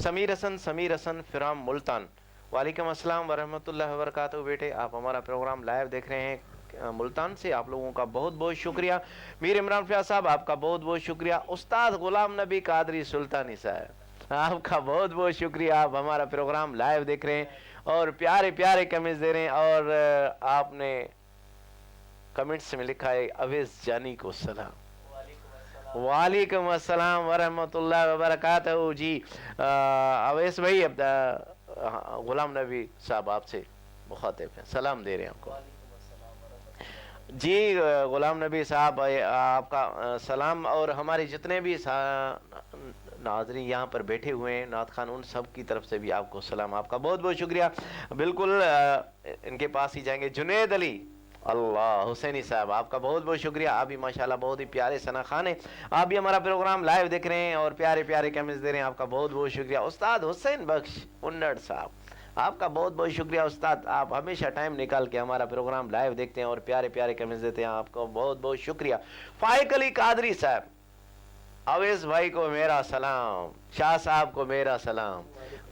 समीर हसन फिराम मुल्तान। वालेकुम अस्सलाम वरहमतुल्लाहि वबरकातुहू। बेटे आप हमारा प्रोग्राम लाइव देख रहे हैं मुल्तान से, आप लोगों का बहुत बहुत शुक्रिया। मीर इमरान फयाज साहब आपका बहुत बहुत शुक्रिया। उस्ताद गुलाम नबी कादरी सुल्तानी साहब आपका बहुत बहुत शुक्रिया, आप हमारा प्रोग्राम लाइव देख रहे हैं और प्यारे प्यारे कमेंट्स दे रहे हैं। और आपने कमेंट्स में लिखा है अवेस जानी को सलाम। वालेकुम अस्सलाम वरहमतुल्लाहि वबरकातुहू। जी अवैस भाई गुलाम नबी साहब आपसे मुखातिब हैं, सलाम दे रहे हैं आपको। जी गुलाम नबी साहब आपका सलाम, और हमारे जितने भी नाज़रीन यहाँ पर बैठे हुए हैं नात खान, उन सब की तरफ से भी आपको सलाम, आपका बहुत बहुत शुक्रिया। बिल्कुल इनके पास ही जाएंगे। जुनैद अली अल्लाह हुसैनी साहब आपका बहुत बहुत शुक्रिया, आप भी माशाल्लाह बहुत ही प्यारे सना खान हैं, आप भी हमारा प्रोग्राम लाइव देख रहे हैं और प्यारे प्यारे कमेंट्स दे रहे हैं, आपका बहुत बहुत शुक्रिया। उस्ताद हुसैन बख्श उन्नड़ साहब आपका बहुत बहुत शुक्रिया उस्ताद, आप हमेशा टाइम निकाल के हमारा प्रोग्राम लाइव देखते हैं और प्यारे प्यारे कमेंट्स देते हैं, आपको बहुत बहुत शुक्रिया। फाइक अली कादरी साहब, अवैस भाई को मेरा सलाम, शाह साहब को मेरा सलाम।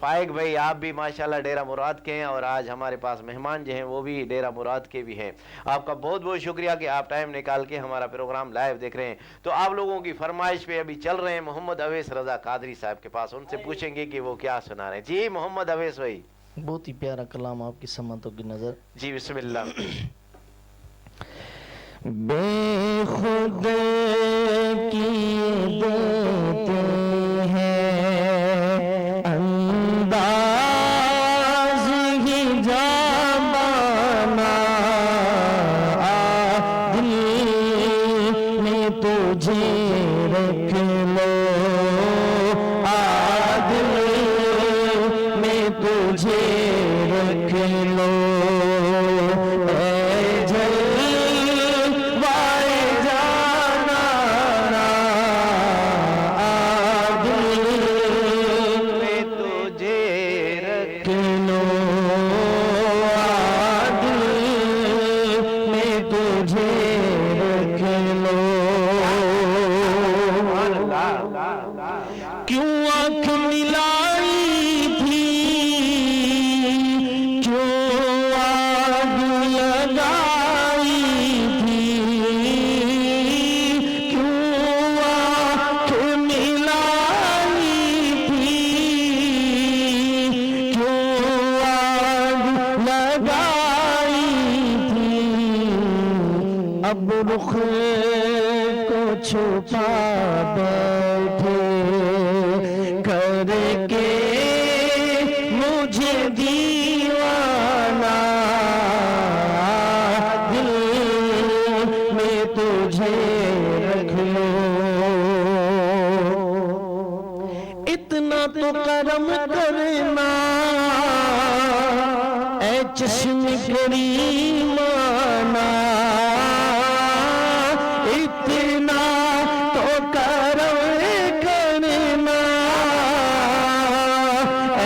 फाइक भाई आप भी माशाल्लाह डेरा मुराद के हैं और आज हमारे पास मेहमान जो हैं वो भी डेरा मुराद के भी हैं, आपका बहुत बहुत शुक्रिया कि आप टाइम निकाल के हमारा प्रोग्राम लाइव देख रहे हैं। तो आप लोगों की फरमाइश पे अभी चल रहे हैं मोहम्मद अवैस रजा कादरी साहब के पास, उनसे पूछेंगे कि वो क्या सुना रहे हैं। जी मोहम्मद अवैस भाई, बहुत ही प्यारा कलाम आपकी समतों की नजर। जी बिस्मिल्लाह। बेखुद की देते हैं अंदाज ही जाबाना, दिल में तुझे रख लो, दिल में तुझे रख लो, अब रुख को छुपा बैठे करके मुझे दीवाना, दिल में तुझे रख लो, इतना तो करम करना ऐ चश्म करीमाना, इतना तो करम करना ऐ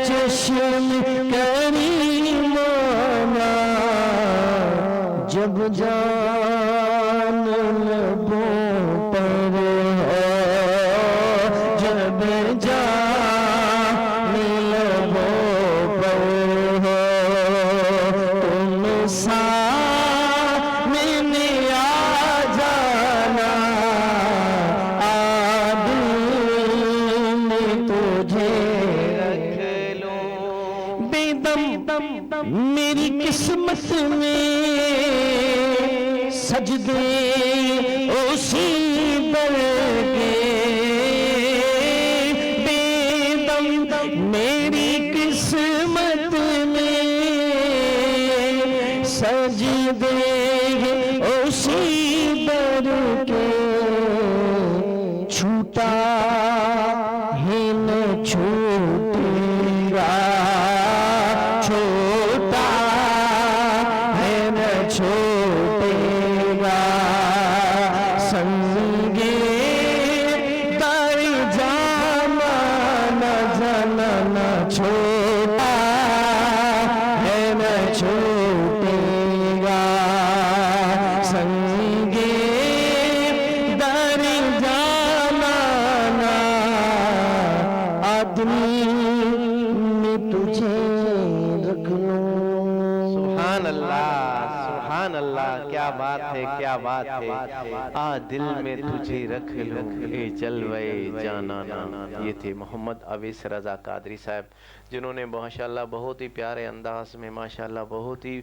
चश्म करीमाना, जब जान लबों पर हो, जब जान लबों पर हो, तुम सामने आ जाना, दिल में तुझे रख लो, बेदम मेरी किस्मत में सजदे उसी दर के, बेदम मेरी किस्मत में सजदे उसी दर के, छूटा है न छूटेगा, छोटा है न छूटेगा, संगे दर जाना न जाना न छोटा है न छूटेगा, संगे दर जाना न, आदमी में तुझे रख लूं। सुभान अल्लाह, क्या बात है, क्या बात है। आ दिल में तुझे रख लूं, ए जलवे जानाना। ये थे मोहम्मद अवैस रज़ा कादरी साहब, जिन्होंने माशाल्लाह बहुत ही प्यारे अंदाज में माशाल्लाह बहुत ही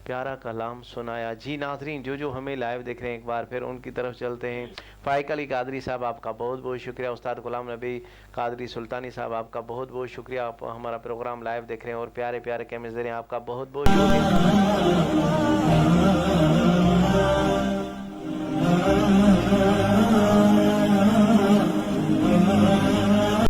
प्यारा कलाम सुनाया। जी नाज़रीन, जो हमें लाइव देख रहे हैं, एक बार फिर उनकी तरफ चलते हैं। फ़ाइक अली कादरी साहब, आपका बहुत बहुत शुक्रिया। उस्ताद गुलाम नबी कादरी सुल्तानी साहब, आपका बहुत बहुत शुक्रिया। आप हमारा प्रोग्राम लाइव देख रहे हैं और प्यारे प्यारे कैमरे दे रहे हैं, आपका बहुत बहुत शुक्रिया।